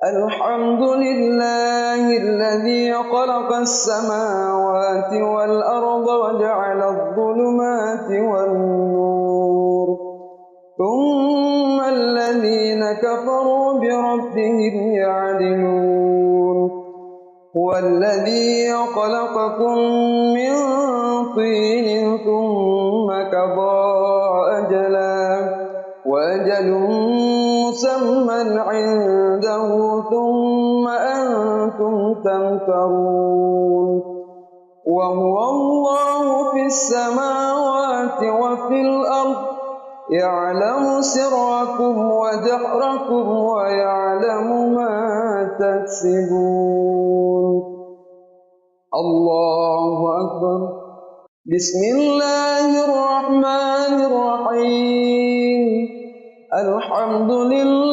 الحمد لله الذي خلق السماوات والأرض وجعل الظلمات والنور ثم الذين كفروا بربهم يعدلون هو الذي خلقكم من طين ثم قضى أجلا وأجل مسمى عنده ثم أنتم تمترون وهو الله في السماوات وفي الأرض يعلم سركم وجهركم ويعلم ما تكسبون الله أكبر بسم الله الرحمن الرحيم الحمد لله